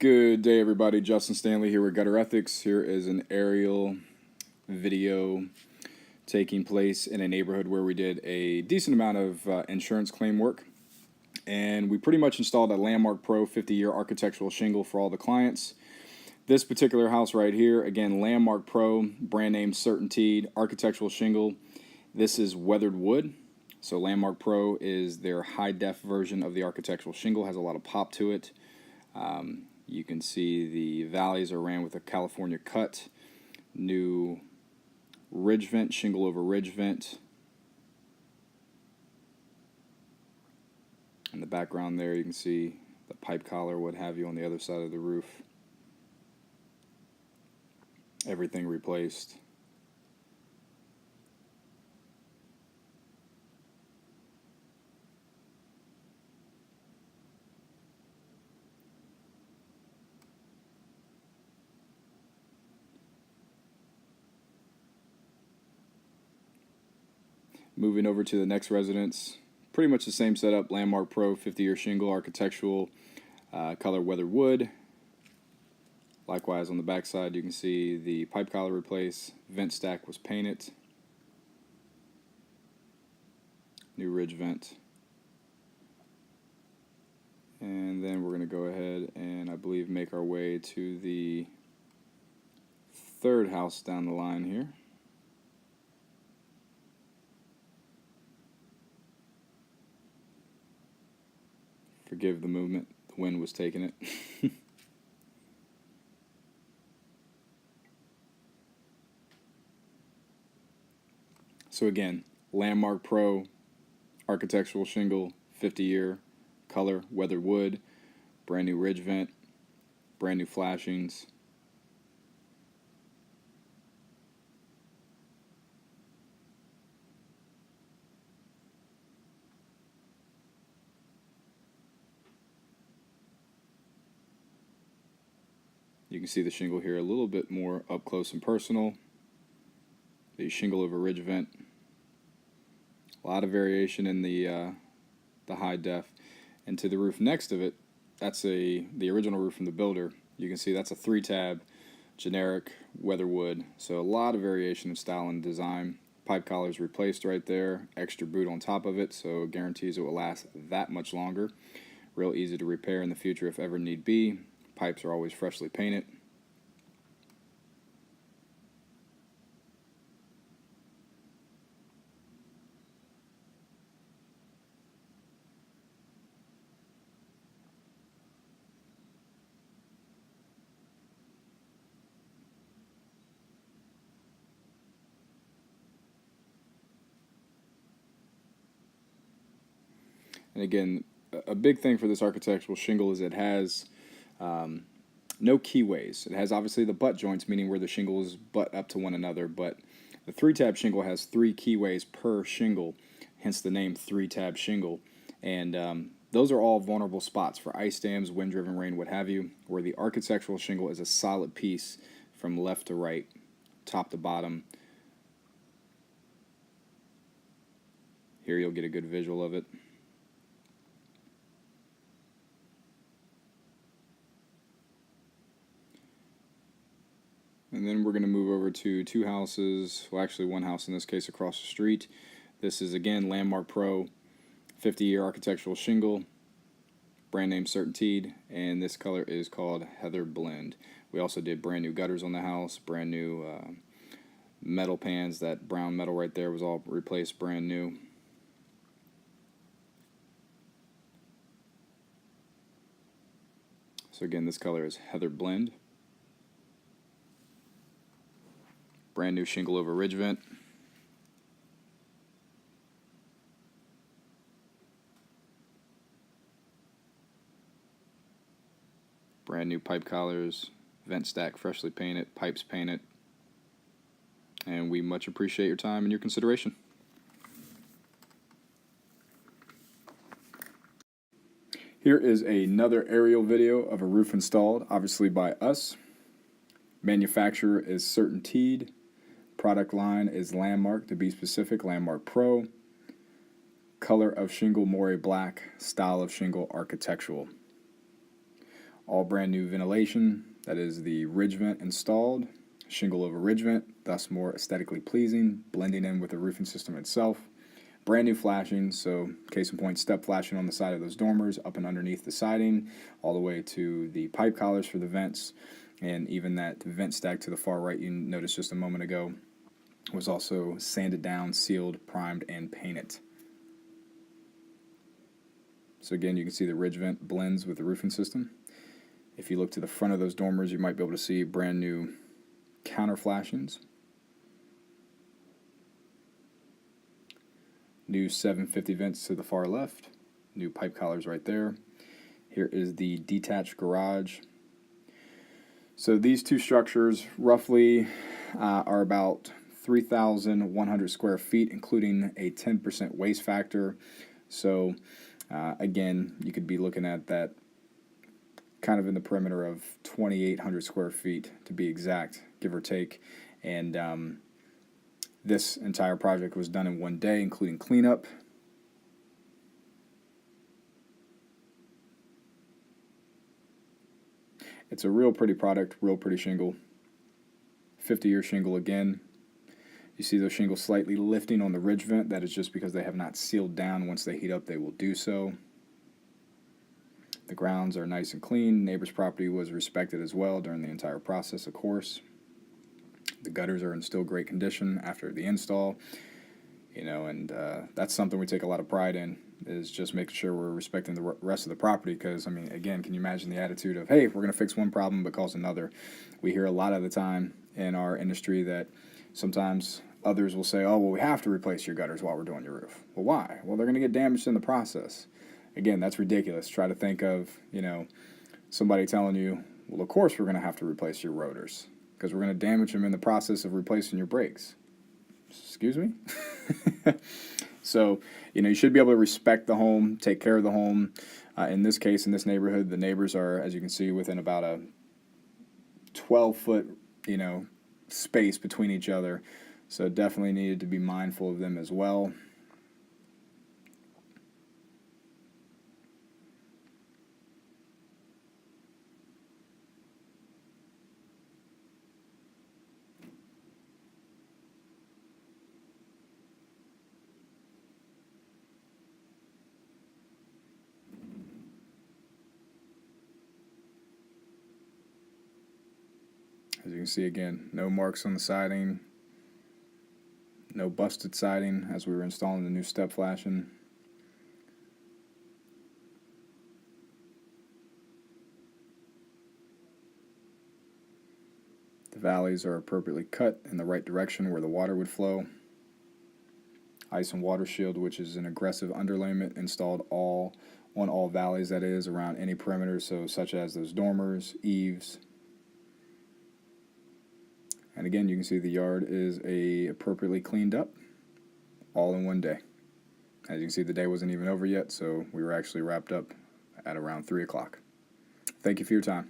Good day, everybody. Justin Stanley here with Gutter Ethics. Here is an aerial video taking place in a neighborhood where we did a decent amount of insurance claim work. And we pretty much installed a Landmark Pro 50-year architectural shingle for all the clients. This particular house right here, again, Landmark Pro, brand name Certainteed, architectural shingle. This is weathered wood. So Landmark Pro is their high-def version of the architectural shingle, has a lot of pop to it. You can see the valleys are ran with a California cut, new ridge vent, shingle over ridge vent. In the background there you can see the pipe collar, what have you, on the other side of the roof. Everything replaced. Moving over to the next residence, pretty much the same setup, Landmark Pro 50-year shingle, architectural, color weathered wood. Likewise on the back side you can see the pipe collar replaced, vent stack was painted, new ridge vent. And then we're going to go ahead and I believe make our way to the third house down the line here. Forgive the movement, the wind was taking it. So again, Landmark Pro architectural shingle, 50-year, color weathered wood, brand new ridge vent, brand new flashings. You can see the shingle here a little bit more up close and personal. The shingle over ridge vent. A lot of variation in the high def. And to the roof next of it, that's the original roof from the builder. You can see that's a 3-tab generic weather wood. So a lot of variation in style and design. Pipe collars replaced right there. Extra boot on top of it, so it guarantees it will last that much longer. Real easy to repair in the future if ever need be. Pipes are always freshly painted. And again, a big thing for this architectural shingle is it has no keyways. It has obviously the butt joints, meaning where the shingles butt up to one another, but the 3-tab shingle has 3 keyways per shingle, hence the name 3-tab shingle. And those are all vulnerable spots for ice dams, wind-driven rain, what have you, where the architectural shingle is a solid piece from left to right, top to bottom. Here you'll get a good visual of it. And then we're going to move over to 2 houses, well actually 1 house in this case across the street. This is again Landmark Pro 50-year architectural shingle, brand name Certainteed, and this color is called Heather Blend. We also did brand new gutters on the house, brand new metal pans. That brown metal right there was all replaced brand new. So again, this color is Heather Blend. Brand new shingle over ridge vent. Brand new pipe collars, vent stack freshly painted, pipes painted. And we much appreciate your time and your consideration. Here is another aerial video of a roof installed, obviously by us. Manufacturer is Certainteed. Product line is Landmark, to be specific, Landmark Pro. Color of shingle, moire black. Style of shingle, architectural. All brand new ventilation, that is the ridge vent installed, shingle over ridge vent, thus more aesthetically pleasing, blending in with the roofing system itself. Brand new flashing, so case in point, step flashing on the side of those dormers, up and underneath the siding, all the way to the pipe collars for the vents, and even that vent stack to the far right you noticed just a moment ago was also sanded down, sealed, primed, and painted. So again, you can see the ridge vent blends with the roofing system. If you look to the front of those dormers, you might be able to see brand new counter flashings. New 750 vents to the far left. New pipe collars right there. Here is the detached garage. So these two structures roughly are about 3,100 square feet, including a 10% waste factor. So again, you could be looking at that kind of in the perimeter of 2,800 square feet to be exact, give or take. And this entire project was done in one day, including cleanup. It's a real pretty product, real pretty shingle. 50-year shingle again. You see those shingles slightly lifting on the ridge vent. That is just because they have not sealed down. Once they heat up, they will do so. The grounds are nice and clean. Neighbor's property was respected as well during the entire process, of course. The gutters are in still great condition after the install. You know, and that's something we take a lot of pride in, is just making sure we're respecting the rest of the property. Because, I mean, again, can you imagine the attitude of, hey, we're going to fix one problem but cause another? We hear a lot of the time in our industry that sometimes others will say, oh, well, we have to replace your gutters while we're doing your roof. Well, why? Well, they're going to get damaged in the process. Again, that's ridiculous. Try to think of, you know, somebody telling you, well, of course we're going to have to replace your rotors because we're going to damage them in the process of replacing your brakes. Excuse me? So, you know, you should be able to respect the home, take care of the home. In this case, in this neighborhood, the neighbors are, as you can see, within about a 12-foot, you know, space between each other. So definitely needed to be mindful of them as well. As you can see, again, no marks on the siding, no busted siding as we were installing the new step flashing. The valleys are appropriately cut in the right direction where the water would flow. Ice and water shield, which is an aggressive underlayment installed on all valleys, that is, around any perimeter, so such as those dormers, eaves. And again, you can see the yard is appropriately cleaned up, all in one day. As you can see, the day wasn't even over yet, so we were actually wrapped up at around 3 o'clock. Thank you for your time.